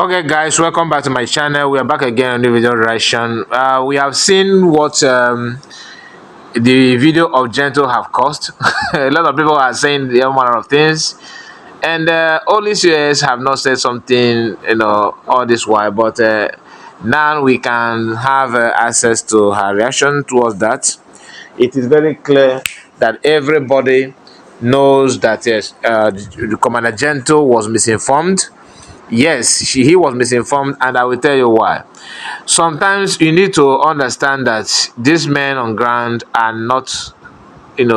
Okay guys, welcome back to my channel. We are back again on the video reaction. We have seen what the video of Gento have cost. A lot of people are saying the manner of things, and all these years have not said something, all this while, but now we can have access to her reaction towards that. It is very clear that everybody knows that yes, the Commander Gento was misinformed. Yes, he was misinformed, and I will tell you why. Sometimes you need to understand that these men on ground are not,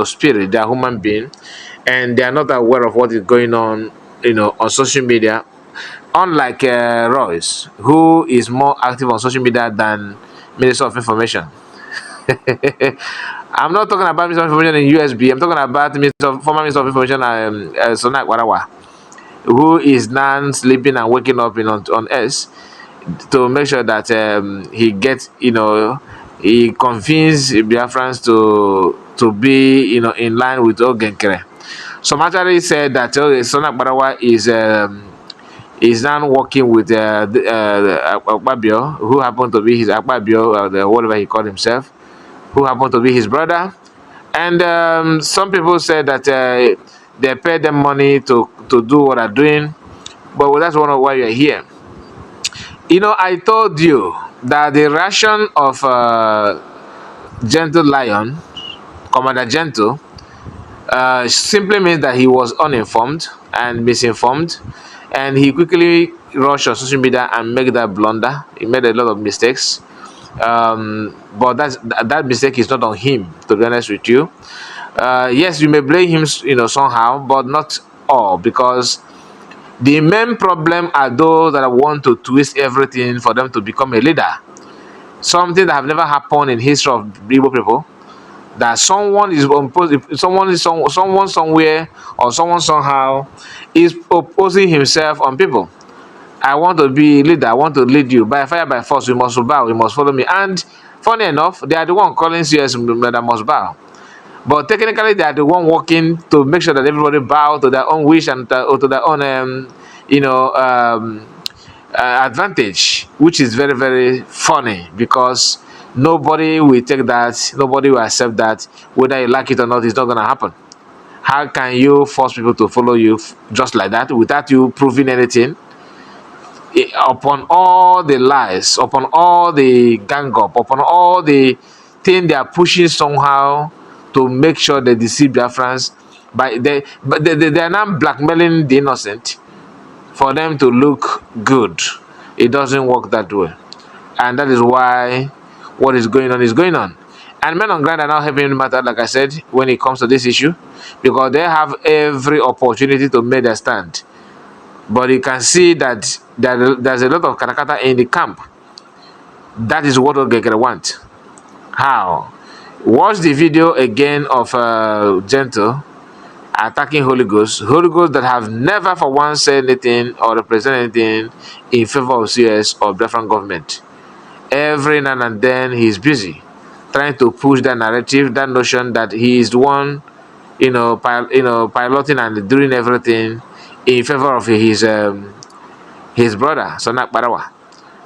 spirit, they are human beings, and they are not aware of what is going on, on social media. Unlike Royce, who is more active on social media than Minister of Information. I'm not talking about Minister of Information in USB. I'm talking about former Minister of Information, Sonak Warawa, who is now sleeping and waking up on S to make sure that he gets, he convinces Biafrans to be, in line with Ogenkere. Some actually said that Sonak Barawa is now working with Akpabio, who happened to be his Akpabio, whatever he called himself, who happened to be his brother. And some people said that they paid them money to do what they're doing. But that's one of why you're here. I told you that the reaction of Gentle Lion, Commander Gento, simply means that he was uninformed and misinformed, and he quickly rushed on social media and made that blunder. He made a lot of mistakes, but that mistake is not on him, to be honest with you. Yes, you may blame him, somehow, but not all, because the main problem are those that want to twist everything for them to become a leader. Something that have never happened in history of Igbo people. That someone is someone somewhere or someone somehow is opposing himself on people. I want to be a leader. I want to lead you by fire by force. You must bow. You must follow me. And funny enough, they are the one calling CS that must bow. But technically, they are the one working to make sure that everybody bow to their own wish and to their own, advantage, which is very, very funny, because nobody will take that, nobody will accept that, whether you like it or not. It's not going to happen. How can you force people to follow you just like that without you proving anything? Upon all the lies, upon all the gang up, upon all the thing they are pushing somehow to make sure they deceive their friends, but they are now blackmailing the innocent for them to look good. It doesn't work that way, and that is why what is going on is going on. And men on ground are now helping matter, like I said, when it comes to this issue, because they have every opportunity to make their stand. But you can see that there's a lot of katakata in the camp. That is what Ogekere want. How? Watch the video again of Gento attacking Holy Ghost that have never for once said anything or represent anything in favor of CS or different government. Every now and then he's busy trying to push that narrative, that notion that he is the one, piloting and doing everything in favor of his brother, Sonak Barawa.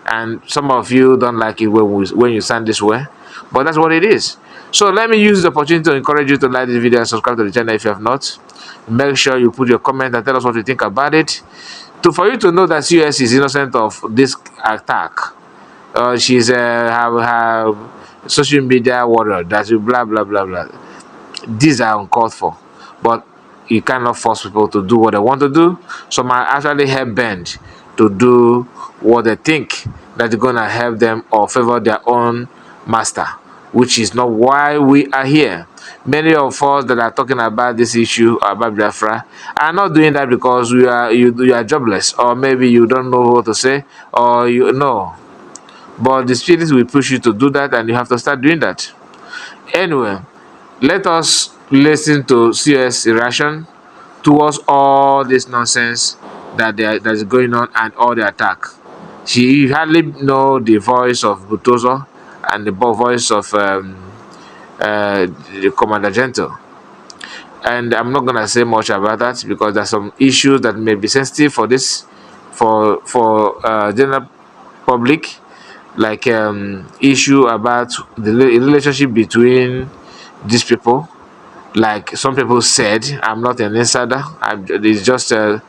And some of you don't like it when you sound this way, but that's what it is. So let me use the opportunity to encourage you to like this video and subscribe to the channel if you have not. Make sure you put your comment and tell us what you think about it. For you to know that COS is innocent of this attack. She's have social media warrior, that's blah blah blah blah. These are uncalled for, but you cannot force people to do what they want to do. Some are actually help bend to do what they think that is going to help them or favor their own master, which is not why we are here. Many of us that are talking about this issue about Biafra are not doing that because you are jobless, or maybe you don't know what to say, or you know. But the spirit will push you to do that, and you have to start doing that. Anyway, let us listen to CS reaction towards all this nonsense that is going on and all the attack. She hardly know the voice of Butozo and the voice of the Commander Gento. And I'm not gonna say much about that because there's some issues that may be sensitive for this for general public, like issue about the relationship between these people. Like some people said, I'm not an insider. It's just a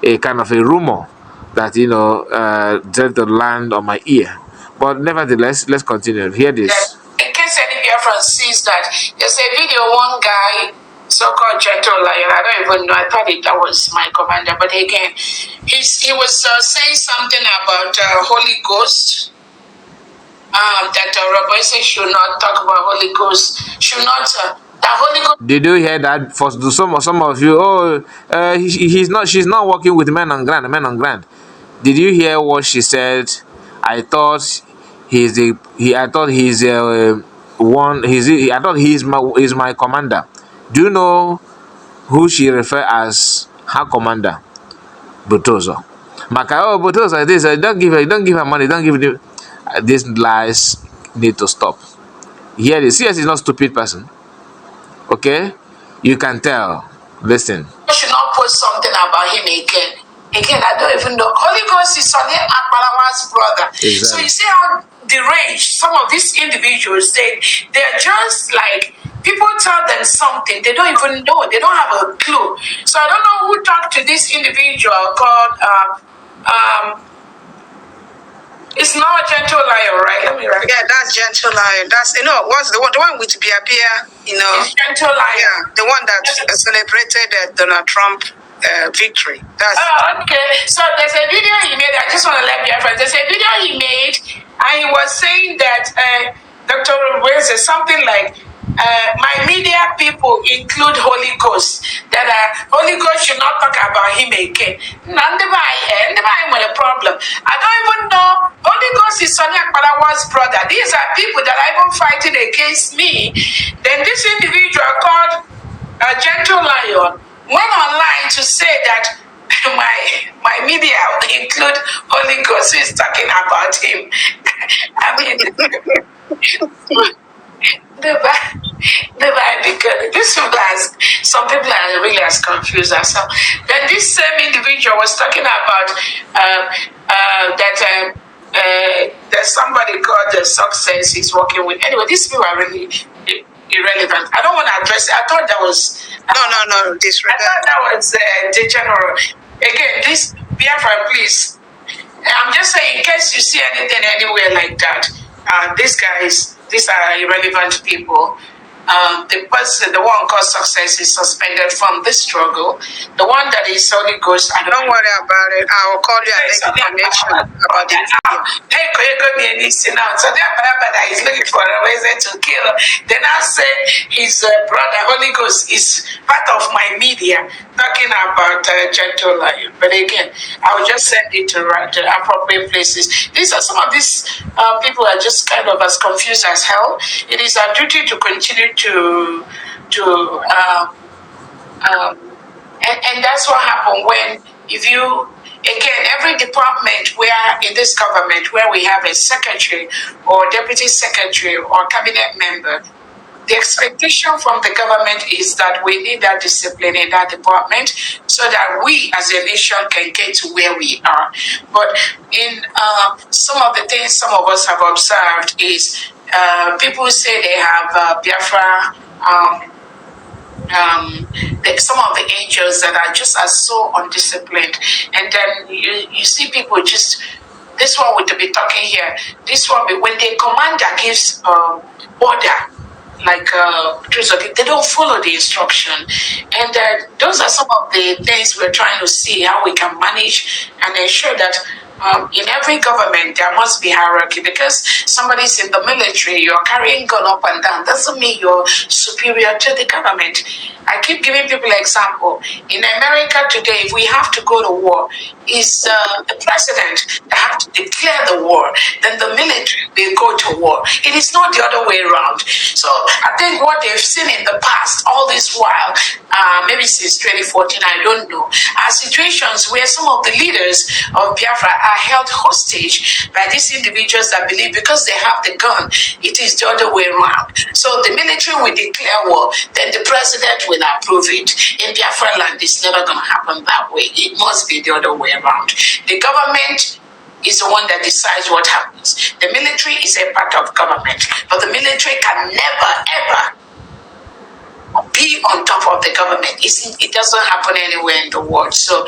kind of a rumor that tend to land on my ear. But nevertheless, let's continue. Hear this. In case any Biafran sees that, there's a video, one guy, so-called Gento, I don't even know, I thought that was my commander, but again, he was saying something about Holy Ghost, that Orabueze should not talk about Holy Ghost, should not, that Holy Ghost. Did you hear that? For some of you, she's not working with men on ground. Did you hear what she said? I thought I thought he's my commander. Do you know who she referred as her commander? Butozo. Maka, Butozo, this don't give her money, don't give her. These lies need to stop. Hear this. CS is not a stupid person. Okay? You can tell. Listen. I should not post something about him again. Again, I don't even know. Holy Ghost is on Akbalawa's brother. Exactly. So you see how deranged some of these individuals, they're just like, people tell them something, they don't even know, they don't have a clue. So I don't know who talked to this individual called, it's not a Gento Lion, right? Let me write. Yeah, that's Gento Lion. That's, what's the one with Bia, It's Gento Lion. Yeah, the one that celebrated Donald Trump victory. That's okay. So there's a video he made. I just want to let you know. There's a video he made, and he was saying that Dr. Orabueze something like, my media people include Holy Ghost. That Holy Ghost should not talk about him again. Nobody with a problem. I don't even know. Holy Ghost is Sonia Kpalawa's brother. These are people that are even fighting against me. Then this individual called Gento Lion went online to say that my media include Holy Ghost, who is talking about him. I mean, this some people are really as confused as some. Then this same individual was talking about that there's somebody called the Success he's working with. Anyway, these people are really irrelevant. I don't want to address it. I thought that was no. Disregard. I thought that was the general. Again, this Biafra, please. I'm just saying, in case you see anything anywhere like that, these are irrelevant people. The person, the one called Success, is suspended from this struggle. The one that is Holy Ghost, I don't worry about it. I will call you and make information about it. So that is looking for a reason to kill. Then I say his brother, Holy Ghost, is part of my media talking about Gento Lion. But again, I will just send it to the appropriate places. These are some of these people are just kind of as confused as hell. It is our duty to continue and that's what happened when every department where in this government where we have a secretary or deputy secretary or cabinet member, the expectation from the government is that we need that discipline in that department so that we as a nation can get to where we are. But in some of the things some of us have observed is people say they have Biafra, some of the angels that are just as so undisciplined. And then you see people just, this one would be talking here, this one, when the commander gives order, like they don't follow the instruction. And those are some of the things we're trying to see how we can manage and ensure that in every government there must be hierarchy, because somebody's in the military, you're carrying gun up and down, doesn't mean you're superior to the government. I keep giving people an example. In America today, if we have to go to war, it's the president that have to declare the war, then the military will go to war. It is not the other way around. So I think what they've seen in the past, all this while, maybe since 2014, I don't know, are situations where some of the leaders of Biafra are held hostage by these individuals that believe because they have the gun, it is the other way around. So the military will declare war, then the president will approve it. In Biafra land, it's never going to happen. happen that way. It must be the other way around. The government is the one that decides what happens. The military is a part of government, but the military can never, ever be on top of the government. It doesn't happen anywhere in the world. So